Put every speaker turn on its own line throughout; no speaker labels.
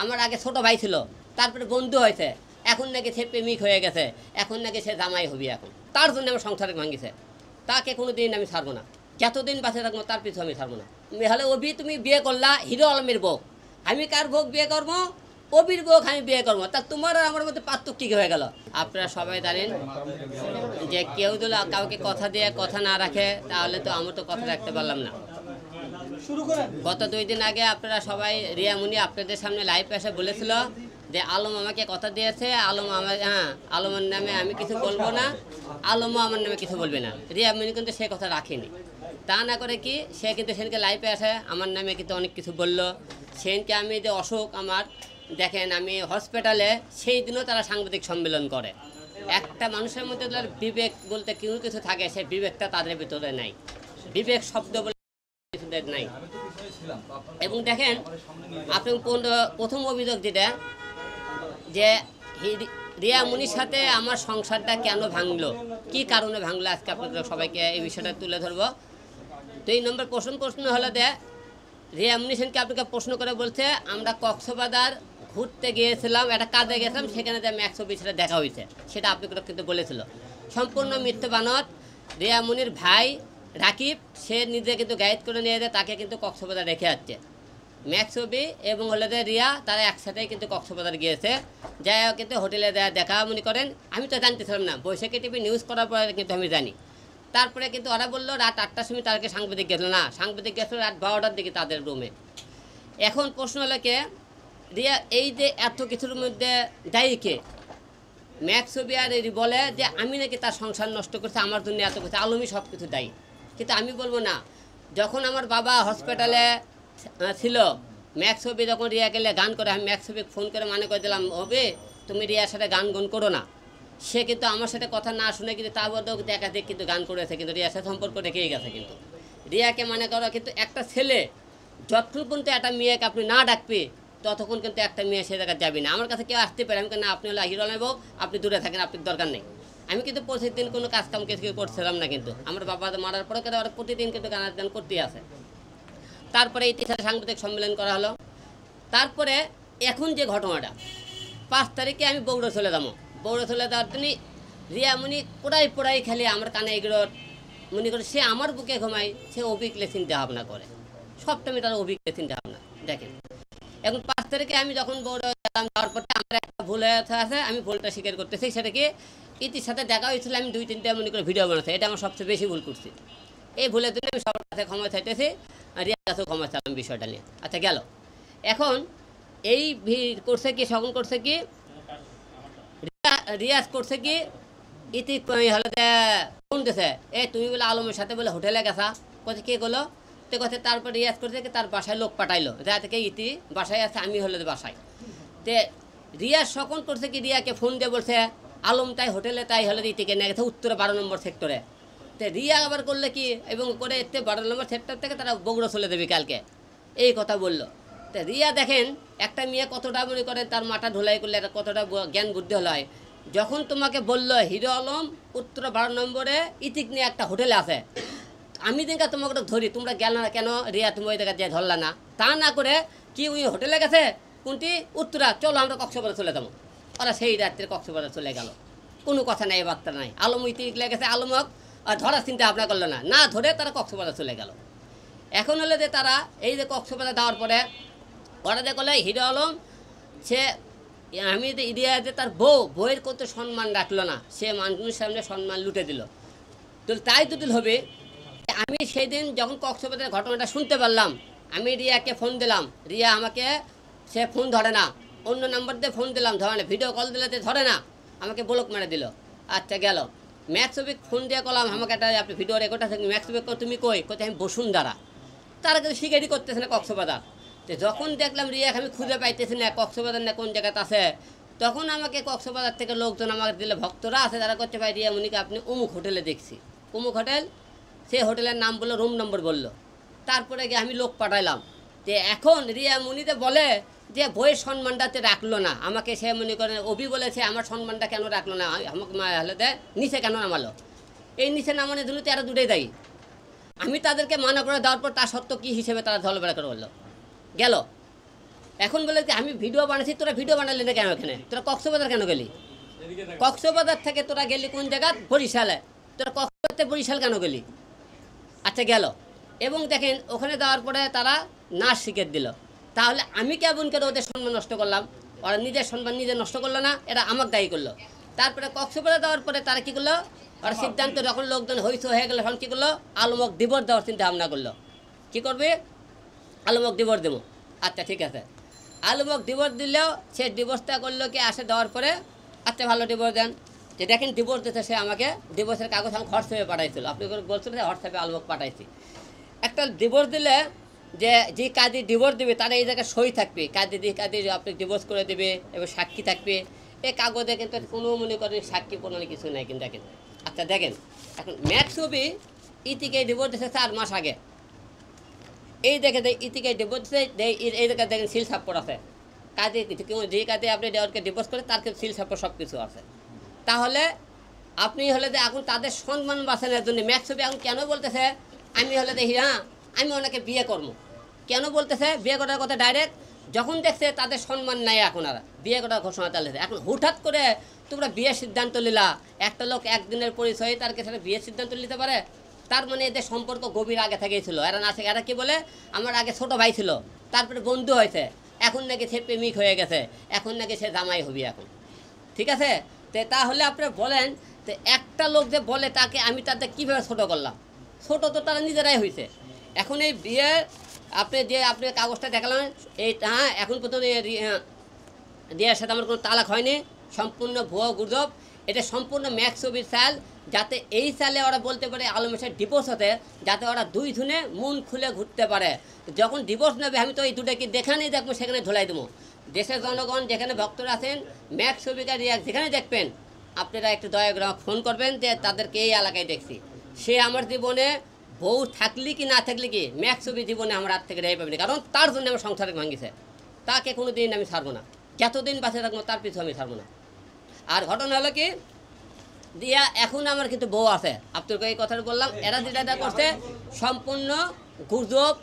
আমার আগে ছোট ভাই ছিল, তারপরে বন্ধু হয়েছে, এখন নাকি সে প্রেমিক হয়ে গেছে, এখন নাকি সে জামাই হবি এখন। তার জন্য আমার সংসারে ভাঙিছে। তাকে কোনো দিন আমি ছাড়বো না, যতদিন বাঁচে থাকবো তার পিছু আমি ছাড়বো না। হলে অভি তুমি বিয়ে করলা হিরো আলমের বউ, আমি কার বউ বিয়ে করবো? অবির বউ আমি বিয়ে করবো। তা তোমার আর আমার মধ্যে পার্থক্য কী হয়ে গেল? আপনারা সবাই জানেন যে কেউ যদি কাউকে কথা দিয়ে কথা না রাখে তাহলে তো আমি তো কথা রাখতে পারলাম না। গত 2 দিন আগে আপনারা সবাই রিয়ামণি আপনাদের সামনে লাইভ এসে বলেছিল যে আলম আমাকে কথা দিয়েছে, আলম আমার আলমের নামে আমি কিছু বলবো না, আলমও আমার নামে কিছু বলবে না। রিয়ামণি কিন্তু সে কথা রাখেনি। তা না করে কি সে কিন্তু সেদিনকে লাইভে আসে আমার নামে কিন্তু অনেক কিছু বললো। সেদিনকে আমি যে অসুখ আমার দেখেন আমি হসপিটালে, সেই দিনও তারা সাংবাদিক সম্মেলন করে। একটা মানুষের মধ্যে তার বিবেক বলতে কিছু থাকে, সেই বিবেকটা তাদের ভিতরে নাই। বিবেক শব্দ বলে কিছু নাই। এবং দেখেন আপনি প্রথম অভিযোগ যেটা যে রিয়ামণির সাথে আমার সংসারটা কেন ভাঙলো, কি কারণে ভাঙলো, আজকে আপনাদের সবাইকে এই বিষয়টা তুলে ধরবো। 2 নম্বর প্রশ্ন হলো যে রিয়ামণি সেনকে আপনাকে প্রশ্ন করে বলছে আমরা কক্সবাজার ঘুরতে গিয়েছিলাম, একটা কাজে গেছিলাম, সেখানে যে ম্যাক্সবির সাথে দেখা হয়েছে, সেটা আপনি কিন্তু বলেছিল। সম্পূর্ণ মিথ্যে বানত। রিয়ামণির ভাই রাকিব সে নিজে কিন্তু গাইড করে নিয়ে যায়, তাকে কিন্তু কক্সবাজার রেখে যাচ্ছে। ম্যাক্সবি এবং হলে যে রিয়া তারা একসাথেই কিন্তু কক্সবাজার গিয়েছে, যাই হোক কিন্তু হোটেলে দেখা মনে করেন। আমি তো জানতেছিলাম না, বৈশাখী টিভি নিউজ করার পরে কিন্তু আমি জানি। তারপরে কিন্তু ওরা বললো রাত 8টার সময় তাদেরকে সাংবাদিক গেছিল না, সাংবাদিক গেছিল রাত 12টার দিকে তাদের রুমে। এখন প্রশ্ন হলো কে রিয়া এই যে এত কিছুর মধ্যে দায়ী কে? ম্যাক্সবি আর বলে যে আমি নাকি তার সংসার নষ্ট করছে, আমার জন্য এত কিছু, আলমই সব কিছু দায়ী। কিন্তু আমি বলবো না, যখন আমার বাবা হসপিটালে ছিল, ম্যাক্সবি যখন রিয়া গেলে গান করে, আমি ম্যাক্সবিকে ফোন করে মানে করে দিলাম হবে তুমি রিয়ার সাথে গান করো না। সে কিন্তু আমার সাথে কথা না শুনে কিন্তু তা বলতেও একাধিক কিন্তু গান করেছে, কিন্তু রিয়ার সাথে সম্পর্ক রেখেই গেছে। কিন্তু রিয়াকে মানে করো, কিন্তু একটা ছেলে যতক্ষণ পর্যন্ত একটা মেয়েকে আপনি না ডাকবে ততক্ষণ কিন্তু একটা মেয়ে সে জায়গায় যাবে না। আমার কাছে কেউ আসতে পারে, আমি না আপনি হলো হিরো নেব, আপনি দূরে থাকেন, আপনার দরকার নেই। আমি কিন্তু প্রতিদিন কোনো কাজকাম কিছু করছিলাম না, কিন্তু আমার বাবা মারার পরে কিন্তু ওরা প্রতিদিন কিন্তু গান করতেই আছে। তারপরে ইতিহাসে সাংবাদিক সম্মেলন করা হলো। তারপরে এখন যে ঘটনাটা 5 তারিখে আমি বগুড়া চলে যাবো, বগুড়া চলে যাওয়ার জন্য রিয়ামণি পোড়াই খেলে আমার কানে এগুলো মনে করে সে আমার বুকে ঘুমায়, সে অভিজ্ঞলে চিন্তা ভাবনা করে, সবটাই তার অভিজ্ঞলে চিন্তা ভাবনা। দেখেন এখন 5 তারিখে আমি যখন বগুড়া গেলাম, যাওয়ার পরে আমার একটা ভুল হয়ে আছে, আমি ভুলটা স্বীকার করতেছি। সেটা কি ইতির সাথে দেখা হয়েছিল, আমি 2-3টা মনে করে ভিডিও বানাচ্ছি, এটা আমার সবচেয়ে বেশি ভুল করছি। এই ভুলের জন্য আমি সবার কাছে ক্ষমা চাইতেছি, রিয়ার কাছেও ক্ষমা চাইলাম বিষয়টা নিয়ে। আচ্ছা গেল, এখন এই করছে কি সকল করছে কি রিয়াজ করছে কি ইতি হলে ফোন দিছে, তুমি বলে আলমের সাথে বলে হোটেলে গেছা, কোথায় কে গেলো তো কথা। তারপর রিয়াজ করছে কি তার বাসায় লোক পাঠাইলো, যা থেকে ইতি বাসায় আছে, আমি হলে বাসায়। তে রিয়াজ সকল করছে কি রিয়াকে ফোন দিয়ে বলছে আলম তাই হোটেলে, তাই হলে ইতিকে নিয়ে গেছে উত্তরে 12 নম্বর সেক্টরে। তো রিয়া আবার করলে কি এবং করে এতে 12 নম্বর সেক্টর থেকে তারা বগুড়া চলে দেবে কালকে, এই কথা বললো। তো রিয়া দেখেন একটা মেয়ে কতটা মনে করে তার মাথা ঢোলাই করলে এটা কতটা জ্ঞান বুদ্ধি হলো হয়। যখন তোমাকে বললো হিরো আলম উত্তর 12 নম্বরে ইতিক নিয়ে একটা হোটেলে আছে, আমি দিনকা তোমাকে ধরি, তোমরা গেল না কেন রিয়া, তুমি ওই জায়গায় যে ধরলা না? তা না করে কি ওই হোটেলে গেছে কোনটি উত্তরা, চলো আমরা কক্সবাজার চলে যাবো। ওরা সেই রাত্রে কক্সবাজার চলে গেল, কোনো কথা নাই, বার্তা নাই। আলম ইতিক লেগেছে, আলমক ধরার চিন্তা ভাবনা করলো না, না ধরে তারা কক্সবাজার চলে গেল। এখন হলে যে তারা এই যে কক্সবাজার যাওয়ার পরে ওরা দেখলে হিরো আলম সে আমি ইডিয়া যে তার বউয়ের কত সম্মান রাখলো না, সে মানুষের সামনে সম্মান লুটে দিল। তো তাই দুদিন হবে আমি সেই দিন যখন কক্সবাজারের ঘটনাটা শুনতে পারলাম, আমি রিয়াকে ফোন দিলাম, রিয়া আমাকে সে ফোন ধরে না, অন্য নাম্বার দিয়ে ফোন দিলাম ধরে না, ভিডিও কল দিলে ধরে না, আমাকে ব্লক মেরে দিল। আচ্ছা গেল, ম্যাক্সবিক ফোন দিয়ে করলাম, আমাকে একটা আপনি ভিডিও রেকর্ড আছে, ম্যাক্সবিক তুমি কই কোথায়, আমি বসুন্ধরা, তারা কিন্তু স্বীকারই করতেছে না কক্সবাজার। তো যখন দেখলাম রিয়া আমি খুঁজে পাইতেছি না কক্সবাজার না কোন জায়গাতে আছে, তখন আমাকে কক্সবাজার থেকে লোকজন আমাকে দিলে, ভক্তরা আছে যারা করতে পারে রিয়া মুনিকে আপনি অমুক হোটেলে দেখছি, অমুক হোটেল, সেই হোটেলের নাম বললো, রুম নম্বর বললো। তারপরে গিয়ে আমি লোক পাঠাইলাম। যে এখন রিয়া মুনিতে বলে যে বইয়ের সম্মানটাতে রাখলো না আমাকে, সে মনে করে অভি বলেছে আমার সম্মানটা কেন রাখলো না, আমাকে হলে দেয় নিচে কেন নামালো, এই নিচে নামানোর জন্য তো এরা দুটোই দায়ী। আমি তাদেরকে মানা করে দেওয়ার পর তা সত্ত্বেও কী হিসেবে তারা ঝলবেড়া করে বললো গেল। এখন বলে যে আমি ভিডিও বানাচ্ছি, তোরা ভিডিও বানালি না কেন? এখানে তোরা কক্সবাজার কেন গেলি? কক্সবাজার থেকে তোরা গেলি কোন জায়গা? বরিশালে। তোরা কক্সবাজার থেকে বরিশাল কেন গেলি? আচ্ছা গেল, এবং দেখেন ওখানে যাওয়ার পরে তারা নাচ শিখে দিল। তাহলে আমি কেমন করে ওদের সম্মান নষ্ট করলাম? ওরা নিজের সম্মান নিজে নষ্ট করলো না, এটা আমাকে দায়ী করলো। তারপরে কক্সবাজার যাওয়ার পরে তারা কী করলো? ওরা সিদ্ধান্ত, যখন লোকজন হইচই হয়ে গেলো, তখন কী করলো? আলমক ডিভোর্স দেওয়ার চিন্তা ভাবনা করলো। কী করবে? আলমক ডিভোর্স দেবো। আচ্ছা ঠিক আছে, আলমক ডিভোর্স দিলেও সে ডিভোর্সটা করলো কি, আসে দেওয়ার পরে আচ্ছা ভালো ডিভোর্স দেন, যে দেখেন ডিভোর্স দিতে, সে আমাকে ডিভোর্সের কাগজ আমি হোয়াটসঅ্যাপে পাঠাইছিল। আপনি বলছিলেন যে হোয়াটসঅ্যাপে আলমক পাঠাইছি। একটা ডিভোর্স দিলে যে কাজী ডিভোর্স দেবে তারা এই জায়গায় সই থাকবে, কাজী আপনি ডিভোর্স করে দেবে এবং সাক্ষী থাকবে। এই কাগজে কিন্তু কোনো মনে করেন সাক্ষী কোনো কিছু নেই। কিন্তু দেখেন, আচ্ছা দেখেন, এখন ম্যাক্স ছবি ইতিকে ডিভোর্স দিয়েছে 4 মাস আগে। এই দেখে ইতিকে ডিভোর্স দিয়েছে, এই জায়গায় দেখেন সিল সাপ্পর আছে। কাজে যে কাজে আপনি দেওয়ারকে ডিভোর্স করে তার সিল সাপ্পর সব কিছু আছে। তাহলে আপনি হলে যে এখন তাদের সম্মান বাঁচানোর জন্য ম্যাক্স ছবি এখন কেন বলতেছে আমি হলে দেখি হ্যাঁ আমি ওনাকে বিয়ে করবো? কেন বলতেছে বিয়ে করার কথা? ডাইরেক্ট যখন দেখছে তাদের সম্মান নাই, এখন আর বিয়ে করার ঘোষণা চালিয়েছে। এখন হুঠাৎ করে তোমরা বিয়ের সিদ্ধান্ত নিলা। একটা লোক একদিনের পরিচয়ে তার কাছে বিয়ের সিদ্ধান্ত নিতে পারে? তার মানে এদের সম্পর্ক গভীর আগে থেকেই ছিল। এরা না এরা কি বলে, আমার আগে ছোট ভাই ছিল, তারপরে বন্ধু হয়েছে, এখন নাকি সে প্রেমিক হয়ে গেছে, এখন নাকি সে জামাই হবি এখন। ঠিক আছে, তো তাহলে আপনারা বলেন, তো একটা লোক যে বলে তাকে আমি তাদের কীভাবে ছোটো করলাম? ছোটো তো তারা নিজেরাই হয়েছে। এখন এই বিয়ে আপনি কাগজটা দেখালাম, এই হ্যাঁ এখন পর্যন্ত রিয়ার সাথে আমার কোনো তালাক হয়নি, সম্পূর্ণ ভুয়া গুজব। এটা সম্পূর্ণ ম্যাক্স ছবির চাল, যাতে এই চালে ওরা বলতে পারে আলমের সাথে ডিভোর্স হতে, যাতে ওরা দুই ধুনে মন খুলে ঘুরতে পারে। যখন ডিভোর্স নেবে আমি তো এই দুটাকে দেখানেই দেখবো, সেখানে ধোলাই দেবো। দেশের জনগণ যেখানে ভক্তরা আছেন, ম্যাক্স ছবিকা রিয়াক যেখানে দেখবেন, আপনারা একটু দয়া করে ফোন করবেন যে তাদেরকে এই এলাকায় দেখছি। সে আমার জীবনে বউ থাকলি কি না থাকলি কি, ম্যাক্স ছবি জীবনে আমার হাত থেকে রেহাই পাবেনি, কারণ তার জন্য আমার সংসারে ভাঙিছে। তাকে কোনো দিন আমি ছাড়বো না, যতদিন বাঁচে থাকবো তার পিছু আমি ছাড়বো না। আর ঘটনা হলো কি, দিয়া এখন আমার কিন্তু বউ আছে, আপনাকে এই কথাটা বললাম। এরা যেটা করছে সম্পূর্ণ গুজব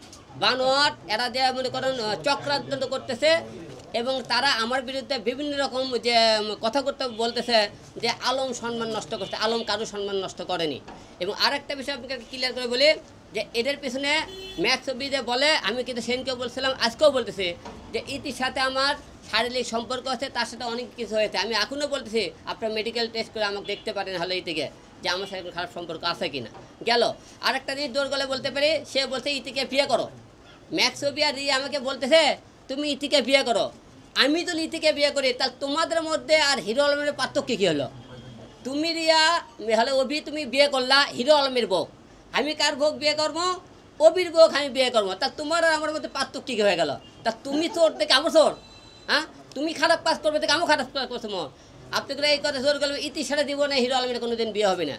বানোয়াট, এরা যে মনে করেন চক্রান্ত করতেছে, এবং তারা আমার বিরুদ্ধে বিভিন্ন রকম যে কথা করতে বলতেছে যে আলম সম্মান নষ্ট করছে। আলম কারো সম্মান নষ্ট করেনি। এবং আরেকটা বিষয় আপনাকে ক্লিয়ার করে বলি, যে এদের পিছনে ম্যাক্স ছবি যে বলে, আমি কিন্তু সেদিনকেও বলছিলাম, আজকেও বলতেছি যে ইতির সাথে আমার শারীরিক সম্পর্ক আছে, তার সাথে অনেক কিছু হয়েছে। আমি এখনও বলতেছি আপনার মেডিকেল টেস্ট করে আমাকে দেখতে পারেন হলে থেকে, যে আমার সাথে খারাপ সম্পর্ক আছে কি না। গেল আরেকটা জিনিস দৌড় গলে বলতে পারি, সে বলছে ইতিকে বিয়ে করো। ম্যাক্স ছবি আর রিয়া আমাকে বলতেছে তুমি ইতিকে বিয়ে করো। আমি তো ইতিকে বিয়ে করি, তাহলে তোমাদের মধ্যে আর হিরো আলমের পার্থক্য কী হলো? তুমি রিয়া হলে অভি তুমি বিয়ে করলা হিরো আলমের বউ, আমি কার বউ বিয়ে করবো? অবির বউ আমি বিয়ে করবো। তা তোমার আর আমার মধ্যে পার্থক্য কী হয়ে গেল? তা তুমি চোর থেকে আমার চোর? হ্যাঁ, তুমি খারাপ কাজ করবে থেকে আমিও খারাপ কাজ করছো। আপনি এই কথা জোর করবে, ইতি সারা জীবনে হিরো আলমের কোনো দিন বিয়ে হবে না।